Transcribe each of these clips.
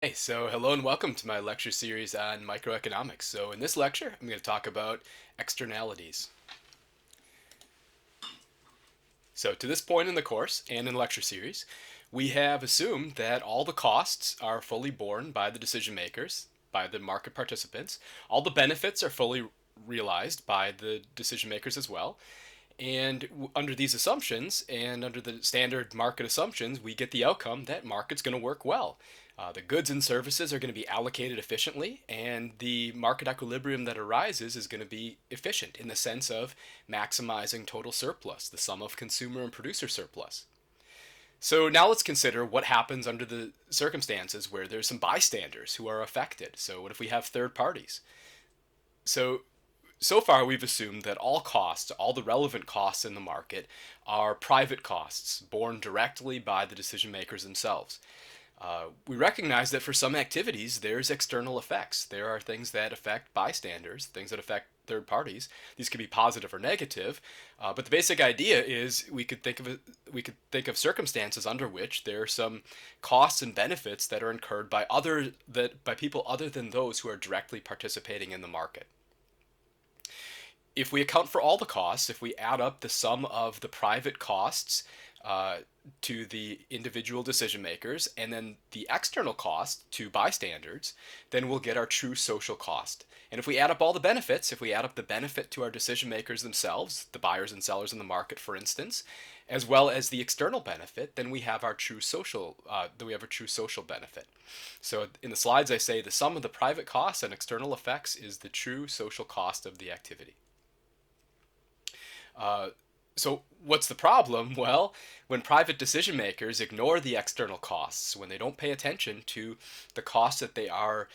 Hey, so hello and welcome to my lecture series on microeconomics. So in this lecture, I'm going to talk about externalities. So to this point in the course and in the lecture series, we have assumed that all the costs are fully borne by the decision makers, by the market participants. All the benefits are fully realized by the decision makers as well. And under these assumptions and under the standard market assumptions, we get the outcome that market's going to work well. The goods and services are going to be allocated efficiently, and the market equilibrium that arises is going to be efficient in the sense of maximizing total surplus, the sum of consumer and producer surplus. So now let's consider what happens under the circumstances where there's some bystanders who are affected. So what if we have third parties? So far we've assumed that all costs, all the relevant costs in the market, are private costs borne directly by the decision makers themselves. We recognize that for some activities there's external effects. There are things that affect bystanders, things that affect third parties. These could be positive or negative, but the basic idea is we could think of circumstances under which there are some costs and benefits that are incurred by people other than those who are directly participating in the market. If we account for all the costs, if we add up the sum of the private costs uh, to the individual decision makers and then the external cost to bystanders, then we'll get our true social cost. And if we add up all the benefits, if we add up the benefit to our decision makers themselves, the buyers and sellers in the market, for instance, as well as the external benefit, then we have our true social. Then we have a true social benefit. So in the slides, I say the sum of the private costs and external effects is the true social cost of the activity. Uh, so what's the problem? Well, when private decision makers ignore the external costs, when they don't pay attention to the costs that they are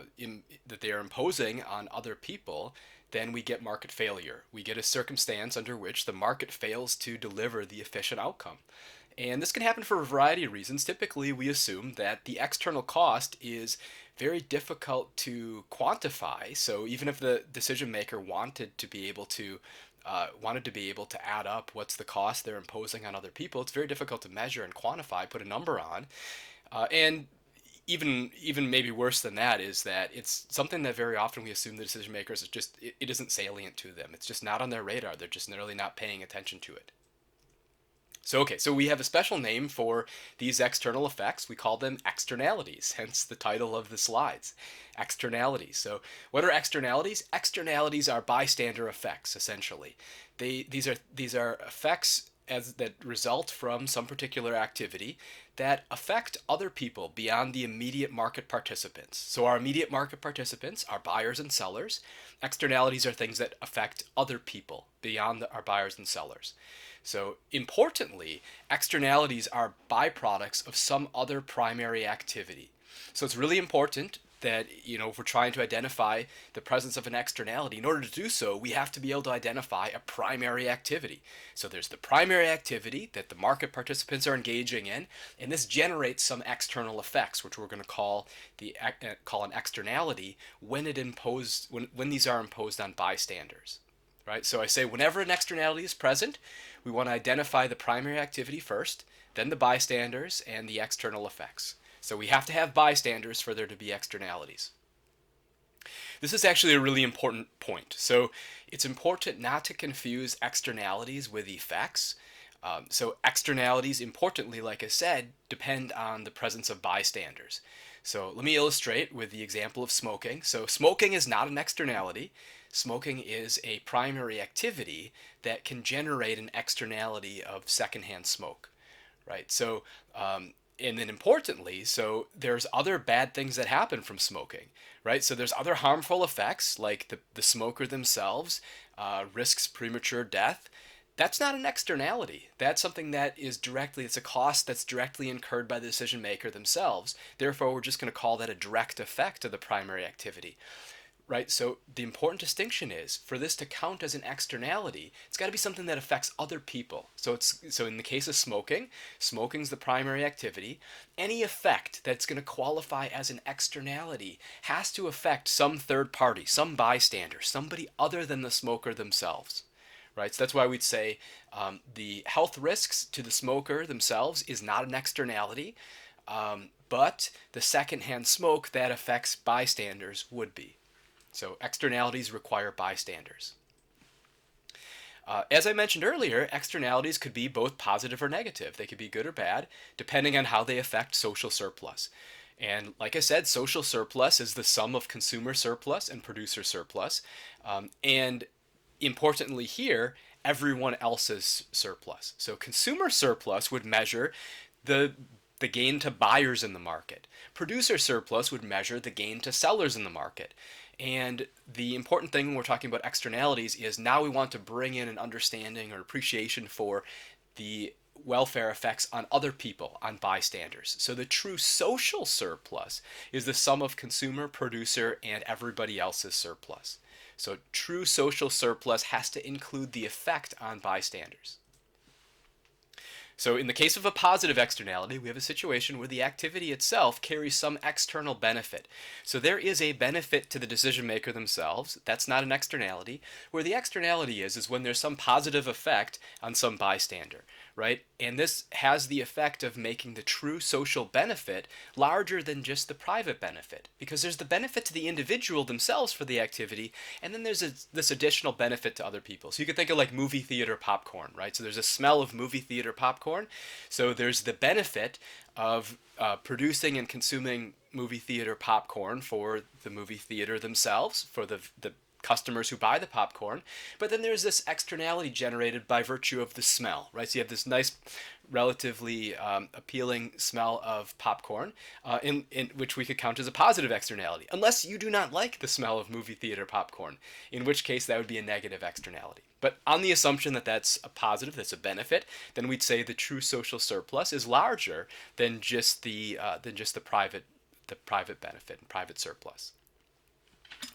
imposing on other people, then we get market failure. We get a circumstance under which the market fails to deliver the efficient outcome. And this can happen for a variety of reasons. Typically, we assume that the external cost is very difficult to quantify. So even if the decision maker wanted to be able to add up what's the cost they're imposing on other people, it's very difficult to measure and quantify, put a number on. And even maybe worse than that is that it's something that very often we assume the decision makers it isn't salient to them. It's just not on their radar. They're just really not paying attention to it. So we have a special name for these external effects. We call them externalities, hence the title of the slides, externalities. So what are externalities? Externalities are bystander effects, essentially. These are effects that result from some particular activity that affect other people beyond the immediate market participants. So our immediate market participants are buyers and sellers. Externalities are things that affect other people beyond our buyers and sellers. So importantly, externalities are byproducts of some other primary activity. So it's really important that, if we're trying to identify the presence of an externality, in order to do so, we have to be able to identify a primary activity. So there's the primary activity that the market participants are engaging in, and this generates some external effects, which we're going to call an externality when these are imposed on bystanders. Right? So I say whenever an externality is present, we want to identify the primary activity first, then the bystanders, and the external effects. So we have to have bystanders for there to be externalities. This is actually a really important point. So it's important not to confuse externalities with effects. So externalities, importantly, like I said, depend on the presence of bystanders. So let me illustrate with the example of smoking. So smoking is not an externality. Smoking is a primary activity that can generate an externality of secondhand smoke, right? So, and then importantly, so there's other bad things that happen from smoking, right? So there's other harmful effects like the smoker themselves risks premature death. That's not an externality. That's something that it's a cost that's directly incurred by the decision maker themselves. Therefore, we're just going to call that a direct effect of the primary activity. Right? So the important distinction is for this to count as an externality, it's got to be something that affects other people. So in the case of smoking, smoking's the primary activity. Any effect that's going to qualify as an externality has to affect some third party, some bystander, somebody other than the smoker themselves. Right? So that's why we'd say the health risks to the smoker themselves is not an externality, but the secondhand smoke that affects bystanders would be. So externalities require bystanders. As I mentioned earlier, externalities could be both positive or negative. They could be good or bad, depending on how they affect social surplus. And like I said, social surplus is the sum of consumer surplus and producer surplus. And importantly here, everyone else's surplus. So consumer surplus would measure the gain to buyers in the market. Producer surplus would measure the gain to sellers in the market. And the important thing when we're talking about externalities is now we want to bring in an understanding or appreciation for the welfare effects on other people, on bystanders. So the true social surplus is the sum of consumer, producer, and everybody else's surplus. So true social surplus has to include the effect on bystanders. So in the case of a positive externality, we have a situation where the activity itself carries some external benefit. So there is a benefit to the decision maker themselves. That's not an externality. Where the externality is when there's some positive effect on some bystander, right? And this has the effect of making the true social benefit larger than just the private benefit, because there's the benefit to the individual themselves for the activity, and then there's this additional benefit to other people. So you could think of like movie theater popcorn, right? So there's a smell of movie theater popcorn. So there's the benefit of producing and consuming movie theater popcorn for the movie theater themselves, for the customers who buy the popcorn, but then there's this externality generated by virtue of the smell, right? So you have this nice, relatively appealing smell of popcorn, in which we could count as a positive externality, unless you do not like the smell of movie theater popcorn, in which case that would be a negative externality. But on the assumption that that's a positive, that's a benefit, then we'd say the true social surplus is larger than just the private benefit and private surplus.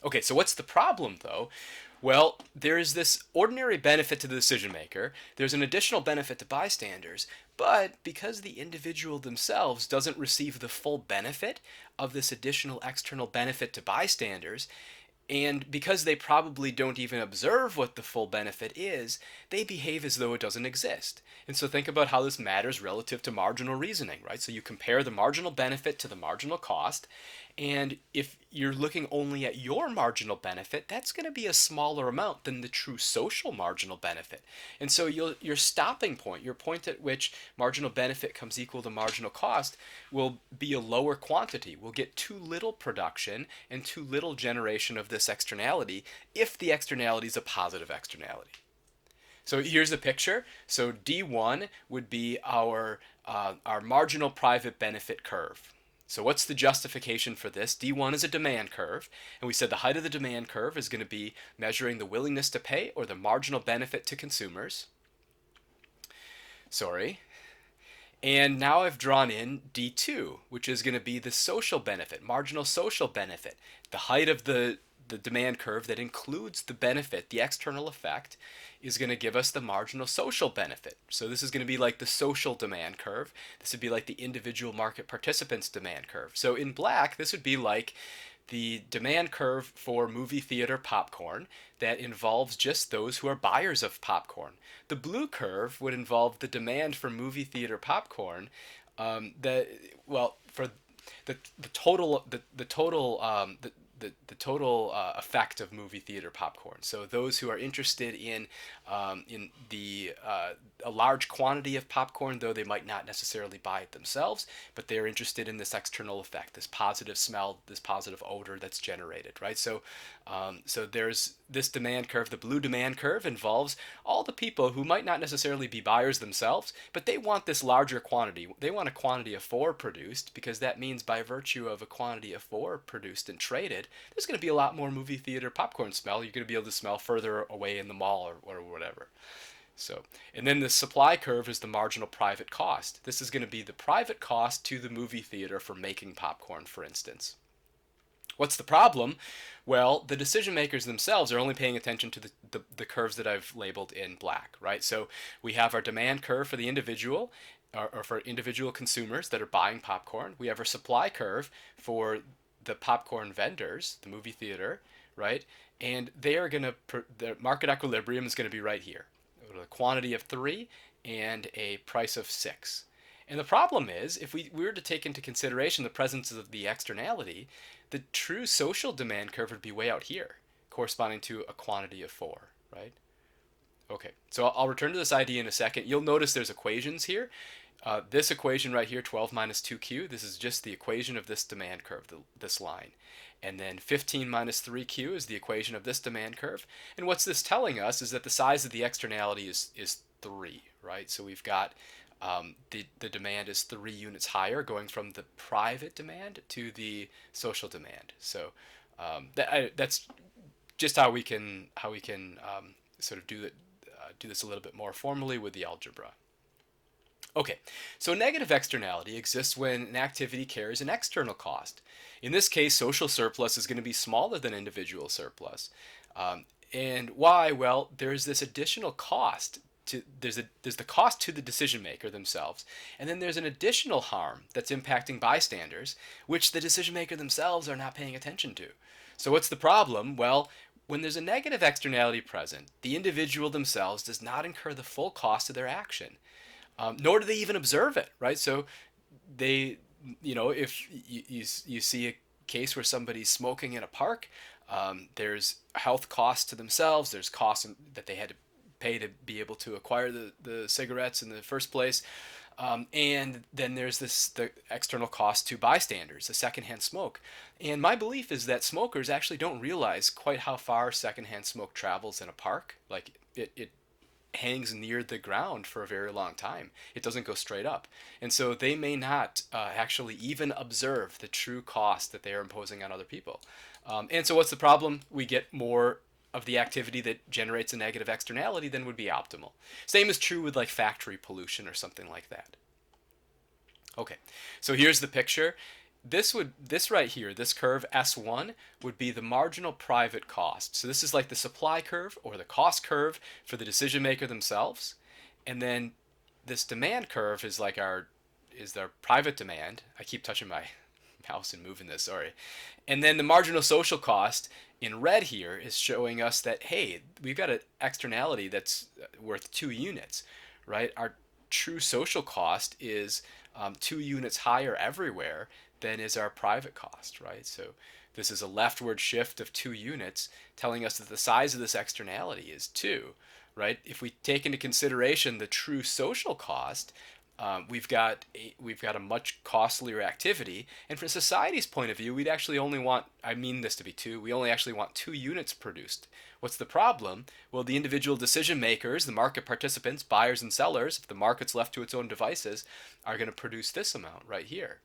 Okay, so what's the problem though? Well, there is this ordinary benefit to the decision maker, there's an additional benefit to bystanders, but because the individual themselves doesn't receive the full benefit of this additional external benefit to bystanders, and because they probably don't even observe what the full benefit is, they behave as though it doesn't exist. And so think about how this matters relative to marginal reasoning, right? So you compare the marginal benefit to the marginal cost, and if you're looking only at your marginal benefit, that's going to be a smaller amount than the true social marginal benefit. And so your stopping point, your point at which marginal benefit comes equal to marginal cost, will be a lower quantity. We'll get too little production and too little generation of this externality if the externality is a positive externality. So here's the picture. So D1 would be our marginal private benefit curve. So what's the justification for this? D1 is a demand curve, and we said the height of the demand curve is going to be measuring the willingness to pay or the marginal benefit to consumers. And now I've drawn in D2, which is going to be the social benefit, marginal social benefit, the height of the demand curve that includes the benefit, the external effect, is going to give us the marginal social benefit. So this is going to be like the social demand curve. This would be like the individual market participants demand curve. So in black, this would be like the demand curve for movie theater popcorn that involves just those who are buyers of popcorn. The blue curve would involve the demand for movie theater popcorn for the total effect of movie theater popcorn. So those who are interested in a large quantity of popcorn, though they might not necessarily buy it themselves, but they're interested in this external effect, this positive smell, this positive odor that's generated, right? So there's this demand curve. The blue demand curve involves all the people who might not necessarily be buyers themselves, but they want this larger quantity. They want a quantity of 4 produced, because that means by virtue of a quantity of 4 produced and traded, there's going to be a lot more movie theater popcorn smell. You're going to be able to smell further away in the mall or whatever. So, and then the supply curve is the marginal private cost. This is going to be the private cost to the movie theater for making popcorn, for instance. What's the problem? Well, the decision makers themselves are only paying attention to the curves that I've labeled in black, right? So we have our demand curve for the individual, or for individual consumers that are buying popcorn. We have our supply curve for the popcorn vendors, the movie theater, right? And they are going to, the market equilibrium is going to be right here. A quantity of 3 and a price of 6. And the problem is, if we were to take into consideration the presence of the externality, the true social demand curve would be way out here, corresponding to a quantity of 4, right? Okay, so I'll return to this idea in a second. You'll notice there's equations here. This equation right here, 12 minus 2q, this is just the equation of this demand curve, this line. And then 15 minus 3q is the equation of this demand curve. And what's this telling us is that the size of the externality is 3, right? So we've got the demand is 3 units higher, going from the private demand to the social demand. So that's just how we can sort of do this a little bit more formally with the algebra. Okay, so negative externality exists when an activity carries an external cost. In this case, social surplus is going to be smaller than individual surplus. And why? Well, there's this additional cost. There's the cost to the decision maker themselves, and then there's an additional harm that's impacting bystanders, which the decision maker themselves are not paying attention to. So what's the problem? Well, when there's a negative externality present, the individual themselves does not incur the full cost of their action. Nor do they even observe it, right? So they, if you see a case where somebody's smoking in a park, there's health costs to themselves, there's costs that they had to pay to be able to acquire the cigarettes in the first place, and then there's the external cost to bystanders, the secondhand smoke. And my belief is that smokers actually don't realize quite how far secondhand smoke travels in a park. Like it hangs near the ground for a very long time. It doesn't go straight up. And so they may not actually even observe the true cost that they are imposing on other people. And so what's the problem? We get more of the activity that generates a negative externality than would be optimal. Same is true with like factory pollution or something like that. Okay, so here's the picture. This right here, this curve S1 would be the marginal private cost. So this is like the supply curve or the cost curve for the decision maker themselves. And then this demand curve is like their private demand. I keep touching my mouse and moving this, sorry. And then the marginal social cost in red here is showing us that, hey, we've got an externality that's worth 2 units, right? Our true social cost is 2 units higher everywhere than is our private cost, right? So this is a leftward shift of 2 units telling us that the size of this externality is 2, right? If we take into consideration the true social cost, we've got a much costlier activity, and from society's point of view, we'd actually only want, I mean this to be 2, we only actually want 2 units produced. What's the problem? Well, the individual decision makers, the market participants, buyers and sellers, if the market's left to its own devices, are going to produce this amount right here.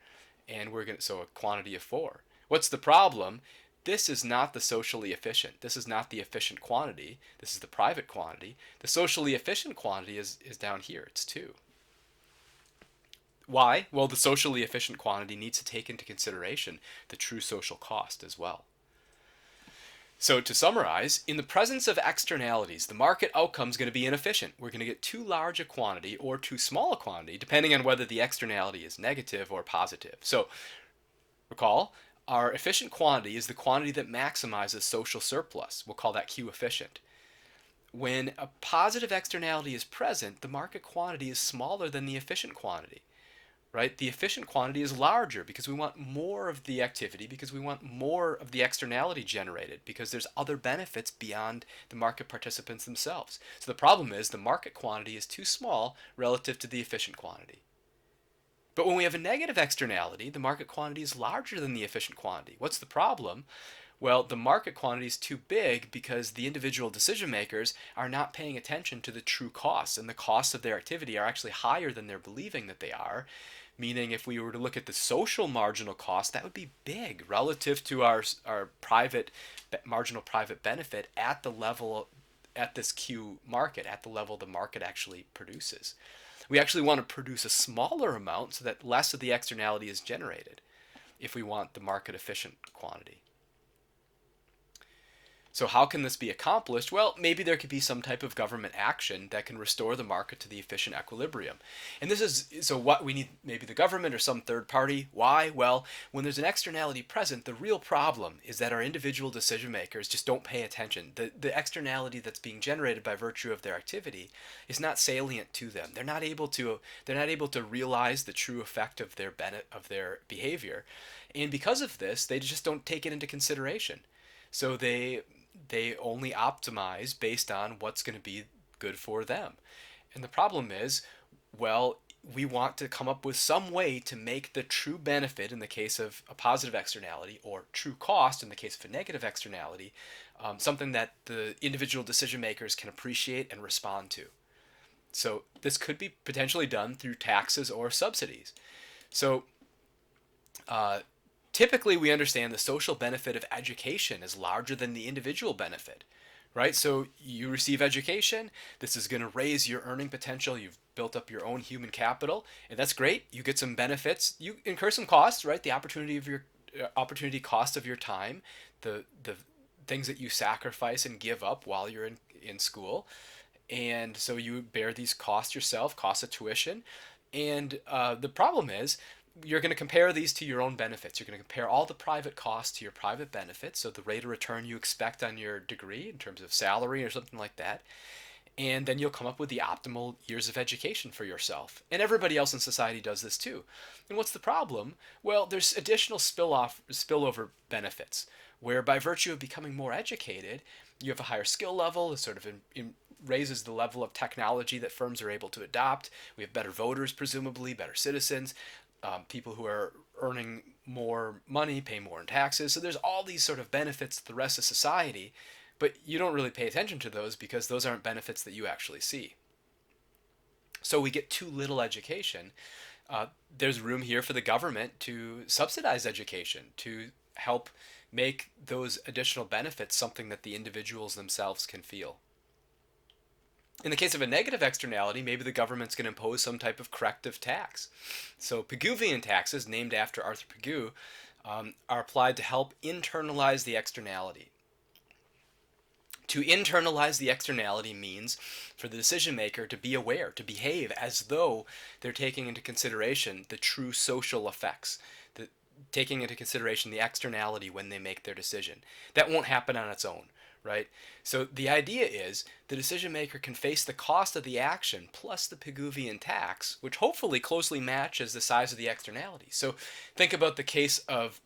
And so a quantity of 4. What's the problem? This is not the socially efficient. This is not the efficient quantity. This is the private quantity. The socially efficient quantity is down here. It's 2. Why? Well, the socially efficient quantity needs to take into consideration the true social cost as well. So to summarize, in the presence of externalities, the market outcome is going to be inefficient. We're going to get too large a quantity or too small a quantity, depending on whether the externality is negative or positive. So recall, our efficient quantity is the quantity that maximizes social surplus. We'll call that Q efficient. When a positive externality is present, the market quantity is smaller than the efficient quantity. Right? The efficient quantity is larger because we want more of the activity, because we want more of the externality generated, because there's other benefits beyond the market participants themselves. So the problem is the market quantity is too small relative to the efficient quantity. But when we have a negative externality, the market quantity is larger than the efficient quantity. What's the problem? Well, the market quantity is too big because the individual decision makers are not paying attention to the true costs, and the costs of their activity are actually higher than they're believing that they are. Meaning, if we were to look at the social marginal cost, that would be big relative to our private marginal private benefit at the level, at this Q market, at the level the market actually produces. We actually want to produce a smaller amount so that less of the externality is generated if we want the market efficient quantity. So how can this be accomplished? Well, maybe there could be some type of government action that can restore the market to the efficient equilibrium. And this is so what we need, maybe the government or some third party. Why? Well, when there's an externality present, the real problem is that our individual decision makers just don't pay attention. The externality that's being generated by virtue of their activity is not salient to them. They're not able to realize the true effect of their behavior. And because of this, they just don't take it into consideration. So they only optimize based on what's going to be good for them. And the problem is, well, we want to come up with some way to make the true benefit in the case of a positive externality, or true cost in the case of a negative externality, something that the individual decision makers can appreciate and respond to. So this could be potentially done through taxes or subsidies. So uh, typically we understand the social benefit of education is larger than the individual benefit, right? So you receive education, this is going to raise your earning potential, you've built up your own human capital, and that's great. You get some benefits, you incur some costs, right? The opportunity cost of your time, the things that you sacrifice and give up while you're in school. And so you bear these costs yourself, costs of tuition. And the problem is, you're going to compare these to your own benefits. You're going to compare all the private costs to your private benefits, so the rate of return you expect on your degree in terms of salary or something like that. And then you'll come up with the optimal years of education for yourself. And everybody else in society does this too. And what's the problem? Well, there's additional spillover benefits, where by virtue of becoming more educated, you have a higher skill level. It sort of raises the level of technology that firms are able to adopt. We have better voters, presumably, better citizens. People who are earning more money pay more in taxes. So there's all these sort of benefits to the rest of society, but you don't really pay attention to those because those aren't benefits that you actually see. So we get too little education. There's room here for the government to subsidize education, to help make those additional benefits something that the individuals themselves can feel. In the case of a negative externality, maybe the government's going to impose some type of corrective tax. So Pigouvian taxes, named after Arthur Pigou, are applied to help internalize the externality. To internalize the externality means for the decision maker to be aware, to behave as though they're taking into consideration the true social effects, taking into consideration the externality when they make their decision. That won't happen on its own, right? So the idea is the decision maker can face the cost of the action plus the Pigouvian tax, which hopefully closely matches the size of the externality. So think about the case of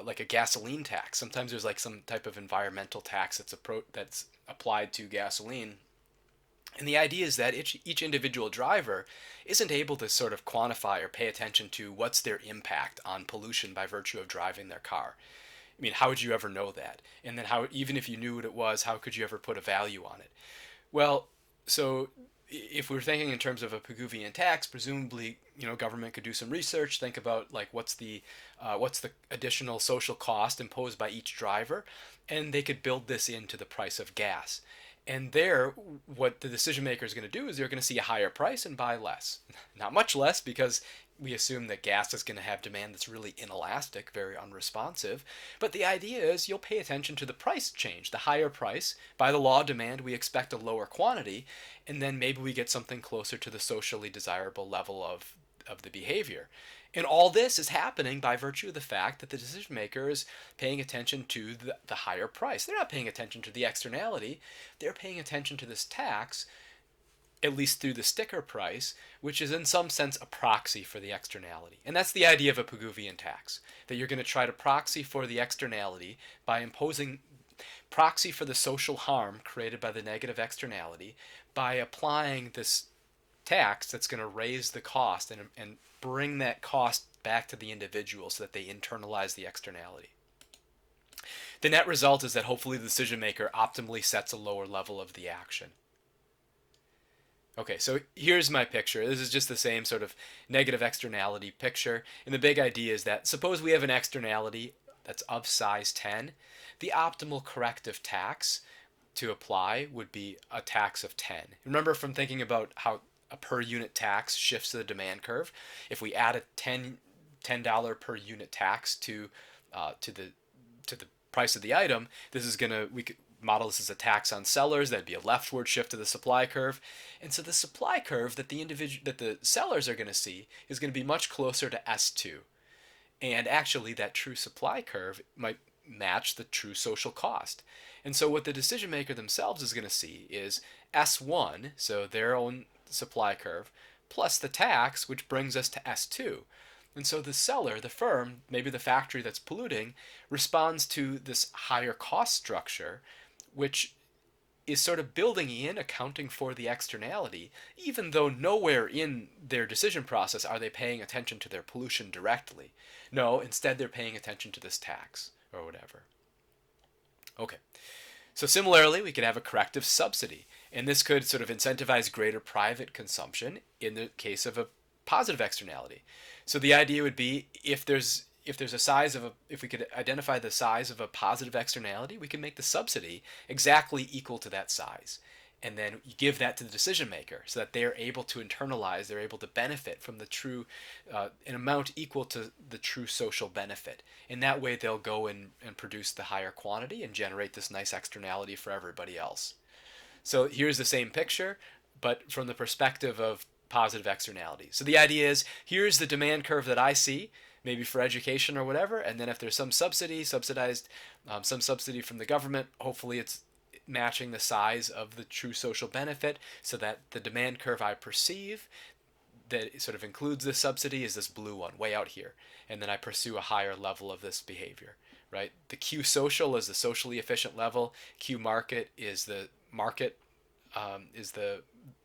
like a gasoline tax. Sometimes there's like some type of environmental tax that's applied to gasoline. And the idea is that each individual driver isn't able to sort of quantify or pay attention to what's their impact on pollution by virtue of driving their car. I mean, how would you ever know that? And then how, even if you knew what it was, how could you ever put a value on it? Well, so if we're thinking in terms of a Pigouvian tax, presumably, government could do some research, think about like what's the additional social cost imposed by each driver, and they could build this into the price of gas. And there, what the decision maker is going to do is they're going to see a higher price and buy less. Not much less, because we assume that gas is going to have demand that's really inelastic, very unresponsive. But the idea is you'll pay attention to the price change, the higher price. By the law of demand, we expect a lower quantity, and then maybe we get something closer to the socially desirable level of the behavior. And all this is happening by virtue of the fact that the decision maker is paying attention to the higher price. They're not paying attention to the externality. They're paying attention to this tax, at least through the sticker price, which is in some sense a proxy for the externality. And that's the idea of a Pigouvian tax, that you're going to try to proxy for the externality by imposing proxy for the social harm created by the negative externality by applying this tax that's going to raise the cost and bring that cost back to the individual so that they internalize the externality. The net result is that hopefully the decision maker optimally sets a lower level of the action. Okay, so here's my picture. This is just the same sort of negative externality picture. And the big idea is that suppose we have an externality that's of size 10. The optimal corrective tax to apply would be a tax of 10. Remember from thinking about how a per unit tax shifts to the demand curve. If we add a $10 per unit tax to to the price of the item, this is going to, we could model this as a tax on sellers. That'd be a leftward shift to the supply curve. And so the supply curve that the sellers are going to see is going to be much closer to S2. And actually that true supply curve might match the true social cost. And so what the decision maker themselves is going to see is S1, so their own supply curve, plus the tax, which brings us to S2. And so the seller, the firm, maybe the factory that's polluting, responds to this higher cost structure, which is sort of building in, accounting for the externality, even though nowhere in their decision process are they paying attention to their pollution directly. No, instead they're paying attention to this tax or whatever. Okay. So similarly, we could have a corrective subsidy, and this could sort of incentivize greater private consumption in the case of a positive externality. So the idea would be if we could identify the size of a positive externality, we can make the subsidy exactly equal to that size. And then you give that to the decision maker so that they're able to internalize, they're able to benefit from the true, an amount equal to the true social benefit. In that way, they'll go and produce the higher quantity and generate this nice externality for everybody else. So here's the same picture, but from the perspective of positive externality. So the idea is, here's the demand curve that I see, maybe for education or whatever, and then if there's some subsidy, some subsidy from the government, hopefully it's matching the size of the true social benefit so that the demand curve I perceive that sort of includes this subsidy is this blue one way out here, and then I pursue a higher level of this behavior, right? The Q social is the socially efficient level. Q market is the market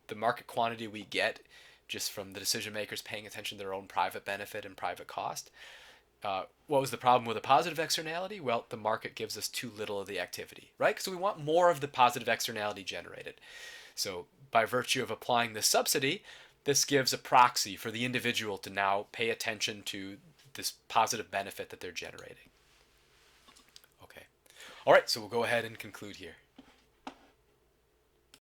the market quantity we get just from the decision makers paying attention to their own private benefit and private cost. What was the problem with a positive externality? Well, the market gives us too little of the activity, right? So we want more of the positive externality generated. So by virtue of applying this subsidy, this gives a proxy for the individual to now pay attention to this positive benefit that they're generating. Okay. All right, so we'll go ahead and conclude here.